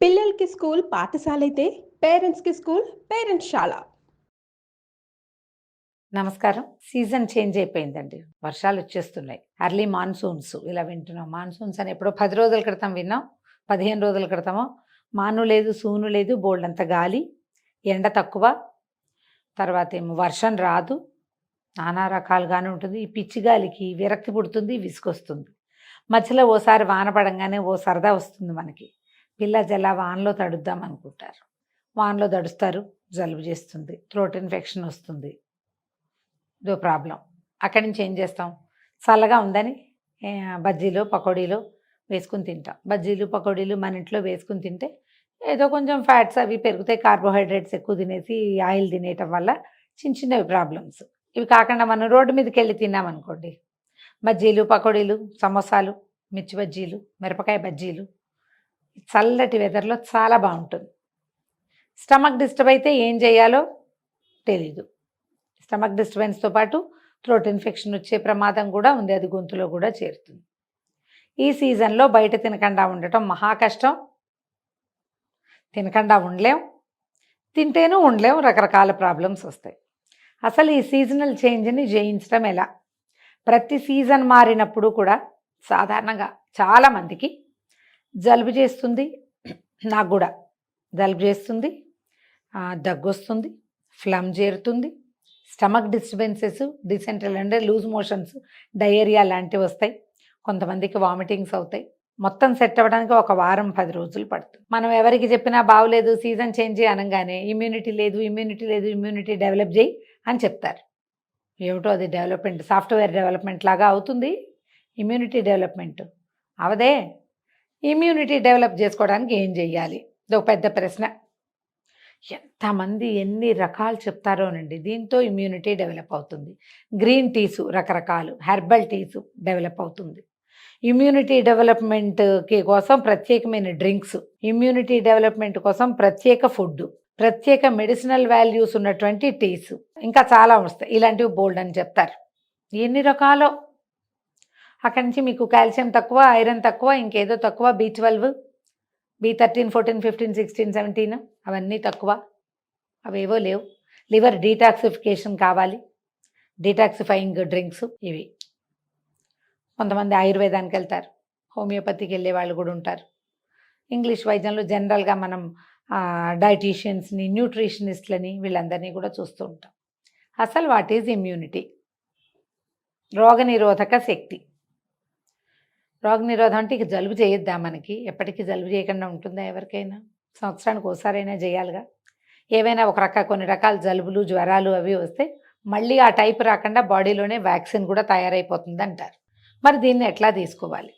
పిల్లలకి స్కూల్ పాఠశాలైతే పేరెంట్స్‌కి స్కూల్ పేరెంట్స్‌శాల. నమస్కారం. సీజన్ చేంజ్ అయిపోయిందండి. వర్షాలొచ్చేస్తున్నాయి. ఎర్లీ మాన్సూన్స్ ఇలా వింటున్నాం. మాన్సూన్స్ అని ఎప్పుడో 10 రోజుల క్రితం విన్నాం. 15 రోజుల క్రితమో మాను లేదు, సూను లేదు, బోలెడంత గాలి, ఎండ తక్కువ, తర్వాతేమో వర్షం రాదు. నానా రకాలుగానే ఉంటుంది. ఈ పిచ్చి గాలికి విరక్తి పుడుతుంది, విసుగొస్తుంది. మధ్యలో ఓసారి వాన పడంగానే ఓ సరదా వస్తుంది మనకి. పిల్ల జల్ల వానలో తడుద్దాం అనుకుంటారు. వానలో తడుస్తారు, జలుబు చేస్తుంది, థ్రోట్ ఇన్ఫెక్షన్ వస్తుంది. ఇదో ప్రాబ్లం. అక్కడి నుంచి ఏం చేస్తాం? చల్లగా ఉందని బజ్జీలు, పకోడీలు వేసుకుని తింటాం. బజ్జీలు, పకోడీలు మన ఇంట్లో వేసుకుని తింటే ఏదో కొంచెం ఫ్యాట్స్ అవి పెరుగుతాయి. కార్బోహైడ్రేట్స్ ఎక్కువ తినేసి ఆయిల్ తినేయటం వల్ల చిన్న చిన్నవి ప్రాబ్లమ్స్. ఇవి కాకుండా మనం రోడ్డు మీదకి వెళ్ళి తిన్నామనుకోండి, బజ్జీలు, పకోడీలు, సమోసాలు, మిర్చి బజ్జీలు, మిరపకాయ బజ్జీలు చల్లటి వెదర్లో చాలా బాగుంటుంది. స్టమక్ డిస్టర్బ్ అయితే ఏం చేయాలో తెలీదు. స్టమక్ డిస్టర్బెన్స్తో పాటు థ్రోట్ ఇన్ఫెక్షన్ వచ్చే ప్రమాదం కూడా ఉంది. అది గొంతులో కూడా చేరుతుంది. ఈ సీజన్లో బయట తినకుండా ఉండటం మహా కష్టం. తినకుండా ఉండలేం, తింటేనూ ఉండలేం, రకరకాల ప్రాబ్లమ్స్ వస్తాయి. అసలు ఈ సీజనల్ చేంజ్ని జయించడం ఎలా? ప్రతి సీజన్ మారినప్పుడు కూడా సాధారణంగా చాలామందికి జలుబు చేస్తుంది. నాకు కూడా జలుబు చేస్తుంది, దగ్గు వస్తుంది, ఫ్లమ్ చేరుతుంది, స్టమక్ డిస్టర్బెన్సెస్, డిసెంట్రల్ అంటే లూజ్ మోషన్స్, డయేరియా లాంటివి వస్తాయి. కొంతమందికి వామిటింగ్స్ అవుతాయి. మొత్తం సెట్ అవ్వడానికి ఒక వారం 10 రోజులు పడుతుంది. మనం ఎవరికి చెప్పినా బాగోలేదు, సీజన్ చేంజ్ అనగానే ఇమ్యూనిటీ లేదు, ఇమ్యూనిటీ లేదు, ఇమ్యూనిటీ డెవలప్ చేయి అని చెప్తారు. ఏమిటో అది డెవలప్మెంట్, సాఫ్ట్వేర్ డెవలప్మెంట్ లాగా అవుతుంది. ఇమ్యూనిటీ డెవలప్మెంట్ అవదే. ఇమ్యూనిటీ డెవలప్ చేసుకోవడానికి ఏం చెయ్యాలి? ఇది ఒక పెద్ద ప్రశ్న. ఎంతమంది ఎన్ని రకాలు చెప్తారోనండి. దీంతో ఇమ్యూనిటీ డెవలప్ అవుతుంది. గ్రీన్ టీసు రకరకాలు, హెర్బల్ టీసు డెవలప్ అవుతుంది. ఇమ్యూనిటీ డెవలప్మెంట్కి కోసం ప్రత్యేకమైన డ్రింక్స్, ఇమ్యూనిటీ డెవలప్మెంట్ కోసం ప్రత్యేక ఫుడ్, ప్రత్యేక మెడిసినల్ వాల్యూస్ ఉన్నటువంటి టీసు, ఇంకా చాలా వస్తాయి. ఇలాంటివి బోల్డ్ అని చెప్తారు. ఎన్ని రకాలో. అక్కడి నుంచి మీకు కాల్షియం తక్కువ, ఐరన్ తక్కువ, ఇంకేదో తక్కువ, B12, B13, 14, 15, 16, 17 అవన్నీ తక్కువ, అవేవో లేవు. లివర్ డీటాక్సిఫికేషన్ కావాలి, డీటాక్సిఫైయింగ్ డ్రింక్స్ ఇవి. కొంతమంది ఆయుర్వేదానికి వెళ్తారు, హోమియోపతికి వెళ్ళే వాళ్ళు కూడా ఉంటారు. ఇంగ్లీష్ వైద్యంలో జనరల్గా మనం డైటీషియన్స్ని, న్యూట్రిషనిస్ట్లని వీళ్ళందరినీ కూడా చూస్తూ ఉంటాం. అసలు వాట్ ఈజ్ ఇమ్యూనిటీ? రోగనిరోధక శక్తి. రోగనిరోధం అంటే ఇక జలుబు చేయొద్దా మనకి? ఎప్పటికీ జలుబు చేయకుండా ఉంటుందా ఎవరికైనా? సంవత్సరానికి ఒకసారైనా చేయాలిగా. ఏవైనా కొన్ని రకాల జలుబులు, జ్వరాలు అవి వస్తే మళ్ళీ ఆ టైప్ రాకుండా బాడీలోనే వ్యాక్సిన్ కూడా తయారైపోతుంది అంటారు. మరి దీన్ని ఎట్లా తీసుకోవాలి?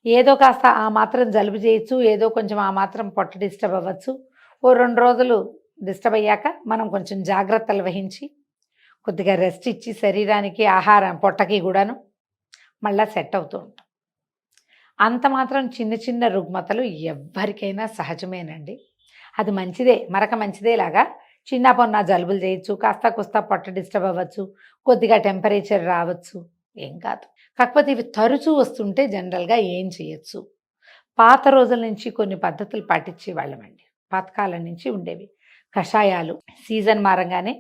ఏదో కాస్త ఆ మాత్రం జలుబు చేయొచ్చు, ఏదో కొంచెం ఆ మాత్రం పొట్ట డిస్టర్బ్ అవ్వచ్చు. ఓ 2 రోజులు డిస్టర్బ్ అయ్యాక మనం కొంచెం జాగ్రత్తలు వహించి కొద్దిగా రెస్ట్ ఇచ్చి శరీరానికి, ఆహారం, పొట్టకి కూడాను మళ్ళీ సెట్ అవుతూ ఉంటాం. అంత మాత్రం చిన్న చిన్న రుగ్మతలు ఎవ్వరికైనా సహజమేనండి. అది మంచిదే, మరక మంచిదేలాగా చిన్న పొన్న జలుబులు చేయొచ్చు, కాస్త కుస్తా పొట్ట డిస్టర్బ్ అవ్వచ్చు, కొద్దిగా టెంపరేచర్ రావచ్చు, ఏం కాదు. కాకపోతే ఇవి తరచూ వస్తుంటే జనరల్గా ఏం చేయొచ్చు? పాత రోజుల నుంచి కొన్ని పద్ధతులు పాటించేవాళ్ళమండి. పాతకాలం నుంచి ఉండేవి. కషాయాలు, సీజన్ మారంగానే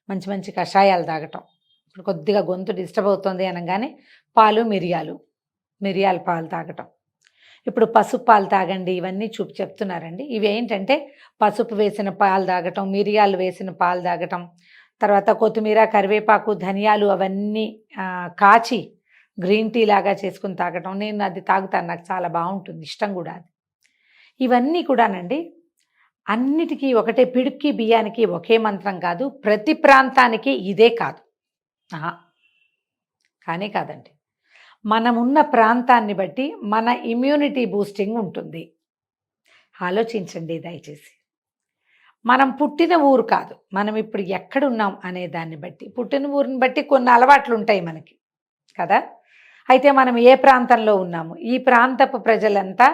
మంచి మంచి కషాయాలు తాగటం. ఇప్పుడు కొద్దిగా గొంతు డిస్టర్బ్ అవుతుంది అనగానే పాలు, మిరియాల పాలు తాగటం. ఇప్పుడు పసుపు పాలు తాగండి, ఇవన్నీ చెప్తున్నారండి. ఇవి ఏంటంటే పసుపు వేసిన పాలు తాగటం, మిరియాలు వేసిన పాలు తాగటం, తర్వాత కొత్తిమీర, కరివేపాకు, ధనియాలు అవన్నీ కాచి గ్రీన్ టీ లాగా చేసుకుని తాగటం. నేను అది తాగుతాను, నాకు చాలా బాగుంటుంది, ఇష్టం కూడా అది. ఇవన్నీ కూడానండి అన్నిటికీ ఒకటే. పిడుక్కి బియ్యానికి ఒకే మంత్రం కాదు, ప్రతి ప్రాంతానికి ఇదే కాదు. కానీ కాదండి, మనమున్న ప్రాంతాన్ని బట్టి మన ఇమ్యూనిటీ బూస్టింగ్ ఉంటుంది. ఆలోచించండి దయచేసి. మనం పుట్టిన ఊరు కాదు, మనం ఇప్పుడు ఎక్కడున్నాం అనే దాన్ని బట్టి, పుట్టిన ఊరిని బట్టి కొన్ని అలవాట్లు ఉంటాయి మనకి కదా. అయితే మనం ఏ ప్రాంతంలో ఉన్నాము, ఈ ప్రాంతపు ప్రజలంతా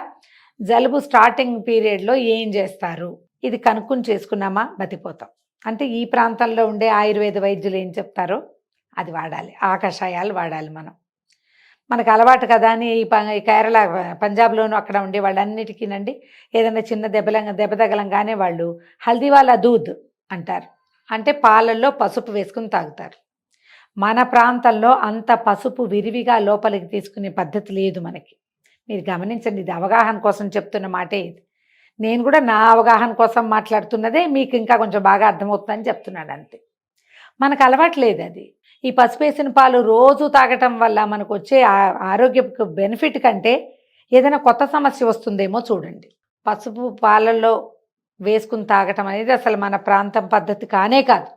జలుబు స్టార్టింగ్ పీరియడ్లో ఏం చేస్తారు, ఇది కనుక్కొని చేసుకున్నామా బతిపోతాం. అంటే ఈ ప్రాంతంలో ఉండే ఆయుర్వేద వైద్యులు ఏం చెప్తారో అది వాడాలి, ఆ కషాయాలు వాడాలి మనం. మనకు అలవాటు కదా అని ఈ కేరళ పంజాబ్లోను అక్కడ ఉండే వాళ్ళన్నిటికీనండి ఏదైనా చిన్న దెబ్బ తగలంగానే వాళ్ళు హల్దీవాలా దూద్ అంటారు. అంటే పాలల్లో పసుపు వేసుకుని తాగుతారు. మన ప్రాంతంలో అంత పసుపు విరివిగా లోపలికి తీసుకునే పద్ధతి లేదు మనకి. మీరు గమనించండి, ఇది అవగాహన కోసం చెప్తున్న మాటే ఇది. నేను కూడా నా అవగాహన కోసం మాట్లాడుతున్నదే, మీకు ఇంకా కొంచెం బాగా అర్థమవుతుందని చెప్తున్నాను అంతే. మనకు అలవాటు లేదు అది. ఈ పసుపేసిన పాలు రోజు తాగటం వల్ల మనకు వచ్చే ఆరోగ్యపు బెనిఫిట్ కంటే ఏదైనా కొత్త సమస్య వస్తుందేమో చూడండి. పసుపు పాలల్లో వేసుకుని తాగటం అనేది అసలు మన ప్రాంతం పద్ధతి కానే కాదు.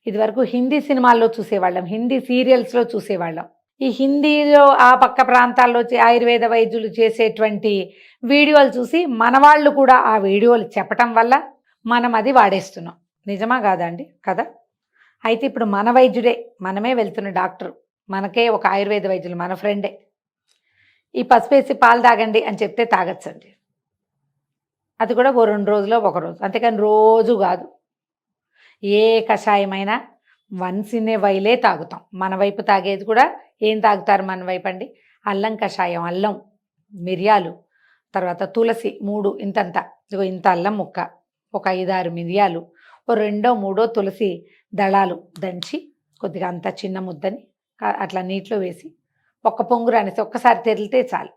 ఇదివరకు హిందీ సినిమాల్లో చూసేవాళ్ళం, హిందీ సీరియల్స్లో చూసేవాళ్ళం. ఈ హిందీలో ఆ పక్క ప్రాంతాల్లో ఆయుర్వేద వైద్యులు చేసేటువంటి వీడియోలు చూసి మనవాళ్ళు కూడా ఆ వీడియోలు చెప్పటం వల్ల మనం అది వాడేస్తున్నాం. నిజమా కాదండి? కదా. అయితే ఇప్పుడు మన వైద్యుడే, మనమే వెళ్తున్న డాక్టర్, మనకే ఒక ఆయుర్వేద వైద్యులు మన ఫ్రెండే ఈ పసుపేసి పాలు తాగండి అని చెప్తే తాగచ్చండి. అది కూడా ఓ 2 రోజులో ఒకరోజు, అంతేకాని రోజు కాదు. ఏ కషాయమైనా వన్స్ ఇన్ ఏ వైలే తాగుతాం. మన వైపు తాగేది కూడా ఏం తాగుతారు మన వైపు అండి? అల్లం కషాయం, అల్లం, మిరియాలు, తర్వాత తులసి 3 ఇంతంత, ఇంత అల్లం ముక్క, ఒక 5-6 మిరియాలు, ఓ 2-3 తులసి దళాలు దంచి కొద్దిగా అంత చిన్న ముద్దని అట్లా నీటిలో వేసి ఒక్క పొంగురు అనేసి ఒక్కసారి తెరిలితే చాలు.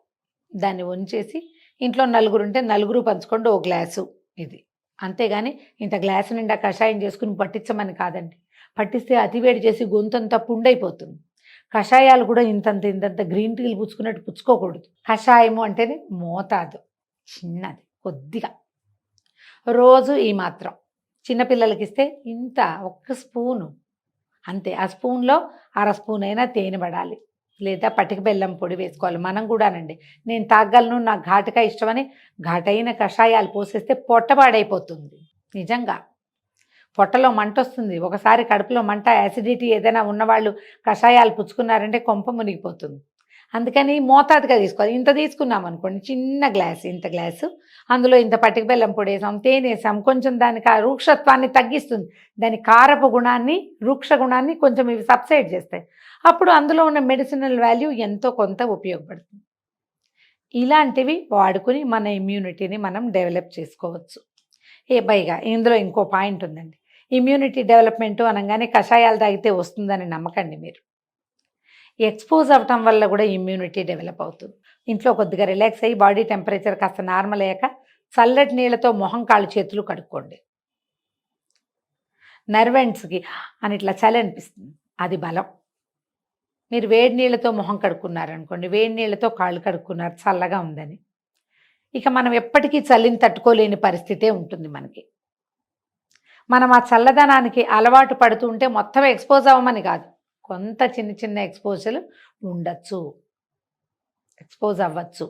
దాన్ని వంచేసి ఇంట్లో నలుగురు ఉంటే నలుగురు పంచుకోండి ఓ గ్లాసు. ఇది అంతేగాని ఇంత గ్లాసు నిండా కషాయం చేసుకుని పట్టించమని కాదండి. పట్టిస్తే అతివేడి చేసి గొంతంతా పుండైపోతుంది. కషాయాలు కూడా ఇంతంత గ్రీన్ టీలు పుచ్చుకున్నట్టు పుచ్చుకోకూడదు. కషాయము అంటేనే మోతాదు చిన్నది, కొద్దిగా, రోజు ఈ మాత్రం. చిన్నపిల్లలకి ఇస్తే ఇంత ఒక్క స్పూను అంతే. ఆ స్పూన్లో 1/2 స్పూన్ అయినా తేనె పడాలి, లేదా పటిక బెల్లం పొడి వేసుకోవాలి. మనం కూడానండి, నేను తాగలను, నాకు ఘాటుగా ఇష్టమని ఘాటైన కషాయాలు పోసేస్తే పొట్టపాడైపోతుంది. నిజంగా పొట్టలో మంట వస్తుంది. ఒకసారి కడుపులో మంట, యాసిడిటీ ఏదైనా ఉన్నవాళ్ళు కషాయాలు పుచ్చుకున్నారంటే కొంప మునిగిపోతుంది. అందుకని మోతాదుగా తీసుకోవాలి. ఇంత తీసుకున్నాం అనుకోండి, చిన్న గ్లాసు, ఇంత గ్లాసు, అందులో ఇంత పటిక బెల్లం పొడి వేసాం, తేనె వేసాం, కొంచెం దానికి ఆ రూక్షత్వాన్ని తగ్గిస్తుంది. దాని కారపు గుణాన్ని, రూక్ష గుణాన్ని కొంచెం ఇవి సబ్సైడ్ చేస్తాయి. అప్పుడు అందులో ఉన్న మెడిసినల్ వాల్యూ ఎంతో కొంత ఉపయోగపడుతుంది. ఇలాంటివి వాడుకుని మన ఇమ్యూనిటీని మనం డెవలప్ చేసుకోవచ్చు. పైగా ఇందులో ఇంకో పాయింట్ ఉందండి. ఇమ్యూనిటీ డెవలప్మెంట్ అనగానే కషాయాలు తాగితే వస్తుందని నమ్మకండి మీరు. ఎక్స్పోజ్ అవ్వటం వల్ల కూడా ఇమ్యూనిటీ డెవలప్ అవుతుంది. ఇంట్లో కొద్దిగా రిలాక్స్ అయ్యి బాడీ టెంపరేచర్ కాస్త నార్మల్ అయ్యాక చల్లటి నీళ్ళతో మొహం, కాళ్ళు, చేతులు కడుక్కోండి. నర్వెంట్స్కి అని ఇట్లా చలి అనిపిస్తుంది, అది బలం. మీరు వేడి నీళ్ళతో మొహం కడుక్కున్నారనుకోండి, వేడి నీళ్ళతో కాళ్ళు కడుక్కున్నారు, చల్లగా ఉందని, ఇక మనం ఎప్పటికీ చలిని తట్టుకోలేని పరిస్థితే ఉంటుంది మనకి. మనం ఆ చల్లదనానికి అలవాటు పడుతూ ఉంటే మొత్తం ఎక్స్పోజ్ అవ్వమని కాదు, కొంత చిన్న చిన్న ఎక్స్పోజర్లు ఉండొచ్చు, ఎక్స్పోజ్ అవ్వచ్చు.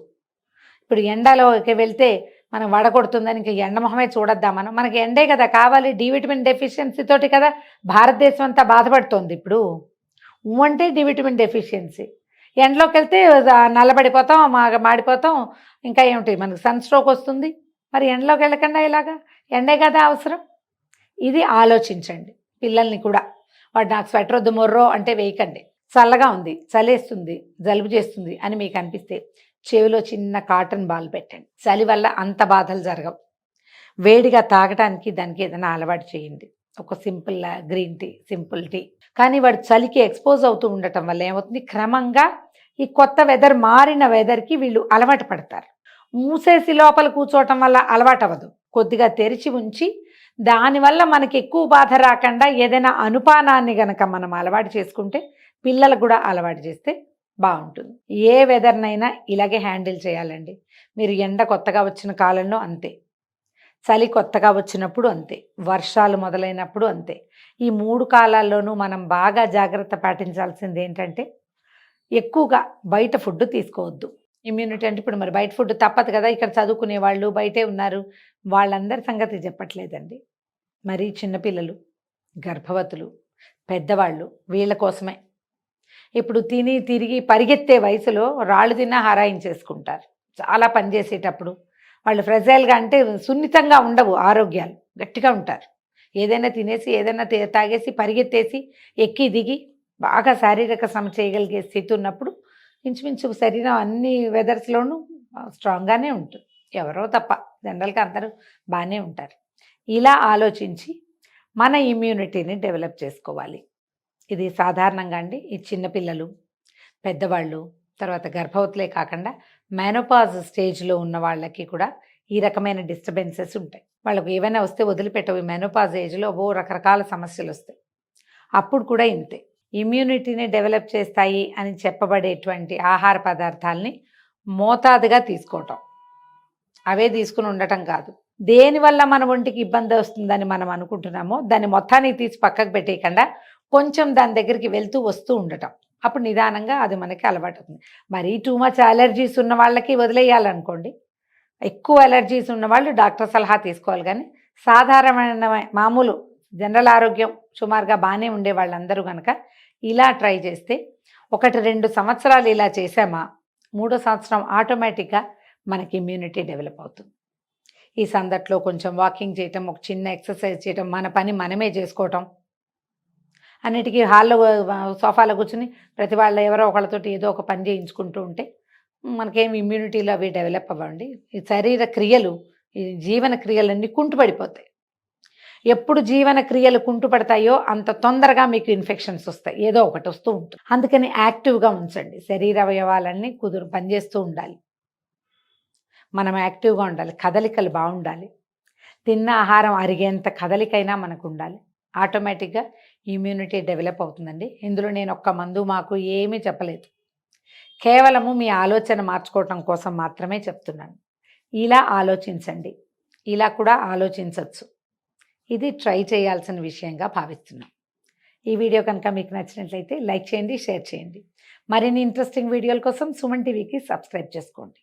ఇప్పుడు ఎండలోకి వెళ్తే మనం వడగొడుతుందని ఇంకా ఎండ మొహమే చూడొద్దా? మనకి ఎండే కదా కావాలి, డి విటమిన్ డెఫిషియన్సీ తోటి కదా భారతదేశం అంతా బాధపడుతోంది ఇప్పుడు. అంటే డి విటమిన్ డెఫిషియన్సీ. ఎండలోకి వెళ్తే నల్లబడిపోతాం, మాడిపోతాం, ఇంకా ఏమిటి మనకు సన్ స్ట్రోక్ వస్తుంది. మరి ఎండలోకి వెళ్ళకుండా ఇలాగా, ఎండే కదా అవసరం. ఇది ఆలోచించండి. పిల్లల్ని కూడా వాడు నాకు స్వెటర్ వద్దు మొర్రో అంటే వేయకండి. చల్లగా ఉంది, చలేస్తుంది, జలుబు చేస్తుంది అని మీకు అనిపిస్తే చెవిలో చిన్న కాటన్ బాల్ పెట్టండి. చలి వల్ల అంత బాధలు జరగవు. వేడిగా తాగడానికి దానికి ఏదైనా అలవాటు చేయండి. ఒక simple green tea, simple tea. కానీ వాడు చలికి ఎక్స్పోజ్ అవుతూ ఉండటం వల్ల ఏమవుతుంది, క్రమంగా ఈ కొత్త వెదర్, మారిన వెదర్కి వీళ్ళు అలవాటు పడతారు. మూసేసి లోపల కూర్చోవటం వల్ల అలవాటు అవ్వదు. కొద్దిగా తెరిచి ఉంచి దానివల్ల మనకి ఎక్కువ బాధ రాకుండా ఏదైనా అనుపానాన్ని గనక మనం అలవాటు చేసుకుంటే, పిల్లలకు కూడా అలవాటు చేస్తే బాగుంటుంది. ఏ వెదర్నైనా ఇలాగే హ్యాండిల్ చేయాలండి. మీరు ఎండ కొత్తగా వచ్చిన కాలంలో అంతే, చలి కొత్తగా వచ్చినప్పుడు అంతే, వర్షాలు మొదలైనప్పుడు అంతే. ఈ 3 కాలాల్లోనూ మనం బాగా జాగ్రత్త పాటించాల్సింది ఏంటంటే, ఎక్కువగా బయట ఫుడ్ తీసుకోవద్దు. ఇమ్యూనిటీ అంటే ఇప్పుడు మరి బయట ఫుడ్ తప్పదు కదా. ఇక్కడ చదువుకునే వాళ్ళు బయటే ఉన్నారు, వాళ్ళందరి సంగతి చెప్పట్లేదండి. మరి చిన్నపిల్లలు, గర్భవతులు, పెద్దవాళ్ళు, వీళ్ళ కోసమే. ఇప్పుడు తిని తిరిగి పరిగెత్తే వయసులో రాళ్ళు తిన్నా హారాయించేసుకుంటారు. చాలా పని చేసేటప్పుడు వాళ్ళు ఫ్రెజైల్గా, అంటే సున్నితంగా ఉండవు ఆరోగ్యాలు, గట్టిగా ఉంటారు. ఏదైనా తినేసి, ఏదైనా తాగేసి, పరిగెత్తేసి, ఎక్కి దిగి బాగా శారీరక శ్రమ చేయగలిగే స్థితి ఉన్నప్పుడు ఇంచుమించు శరీరం అన్ని వెదర్స్లోనూ స్ట్రాంగ్గానే ఉంటుంది. ఎవరో తప్ప జనరల్గా అందరూ బాగానే ఉంటారు. ఇలా ఆలోచించి మన ఇమ్యూనిటీని డెవలప్ చేసుకోవాలి. ఇది సాధారణంగా అండి ఈ చిన్నపిల్లలు, పెద్దవాళ్ళు, తర్వాత గర్భవతులే కాకుండా మెనోపాజ్ స్టేజ్లో ఉన్న వాళ్ళకి కూడా ఈ రకమైన డిస్టర్బెన్సెస్ ఉంటాయి. వాళ్ళకు ఏవైనా వస్తే వదిలిపెట్టవు. ఈ మెనోపాజ్ ఏజ్లో రకరకాల సమస్యలు వస్తాయి. అప్పుడు కూడా ఇంతే. ఇమ్యూనిటీని డెవలప్ చేస్తాయి అని చెప్పబడేటువంటి ఆహార పదార్థాలని మోతాదుగా తీసుకోవటం, అవే తీసుకుని ఉండటం కాదు. దేనివల్ల మన ఒంటికి ఇబ్బంది వస్తుందని మనం అనుకుంటున్నామో దాన్ని మొత్తానికి తీసి పక్కకు పెట్టేయకుండా కొంచెం దాని దగ్గరికి వెళ్తూ వస్తూ ఉండటం. అప్పుడు నిదానంగా అది మనకి అలవాటు అవుతుంది. మరీ టూ మచ్ అలర్జీస్ ఉన్న వాళ్ళకి వదిలేయాలనుకోండి. ఎక్కువ అలర్జీస్ ఉన్న వాళ్ళు డాక్టర్ సలహా తీసుకోవాలి. కానీ సాధారణమైన మామూలు జనరల్ ఆరోగ్యం సుమారుగా బాగానే ఉండే వాళ్ళందరూ కనుక ఇలా ట్రై చేస్తే 1-2 సంవత్సరాలు ఇలా చేసామా, 3వ సంవత్సరం ఆటోమేటిక్గా మనకి ఇమ్యూనిటీ డెవలప్ అవుతుంది. ఈ సందట్లో కొంచెం వాకింగ్ చేయటం, ఒక చిన్న ఎక్సర్సైజ్ చేయటం, మన పని మనమే చేసుకోవటం, అన్నిటికీ హాల్లో సోఫాలో కూర్చుని ప్రతి వాళ్ళ ఎవరో ఒకళ్ళతోటి ఏదో ఒక పని చేయించుకుంటూ ఉంటే మనకేం ఇమ్యూనిటీలో అవి డెవలప్ అవ్వండి. ఈ శరీర క్రియలు, ఈ జీవన క్రియలన్నీ కుంటుపడిపోతాయి. ఎప్పుడు జీవన క్రియలు కుంటుపడతాయో అంత తొందరగా మీకు ఇన్ఫెక్షన్స్ వస్తాయి. ఏదో ఒకటి వస్తూ ఉంటుంది. అందుకని యాక్టివ్గా ఉంచండి. శరీర అవయవాలన్నీ పనిచేస్తూ ఉండాలి. మనం యాక్టివ్గా ఉండాలి. కదలికలు బాగుండాలి. తిన్న ఆహారం అరిగేంత కదలికైనా మనకు ఉండాలి. ఆటోమేటిక్గా ఇమ్యూనిటీ డెవలప్ అవుతుందండి. ఇందులో నేను ఒక్క మందు మాకు ఏమీ చెప్పలేదు. కేవలము మీ ఆలోచన మార్చుకోవటం కోసం మాత్రమే చెప్తున్నాను. ఇలా ఆలోచించండి. ఇలా కూడా ఆలోచించవచ్చు. ఇది ట్రై చేయాల్సిన విషయంగా భావిస్తున్నాం. ఈ వీడియో కనుక మీకు నచ్చినట్లయితే లైక్ చేయండి, షేర్ చేయండి. మరిన్ని ఇంట్రెస్టింగ్ వీడియోల కోసం సుమన్ టీవీకి సబ్స్క్రైబ్ చేసుకోండి.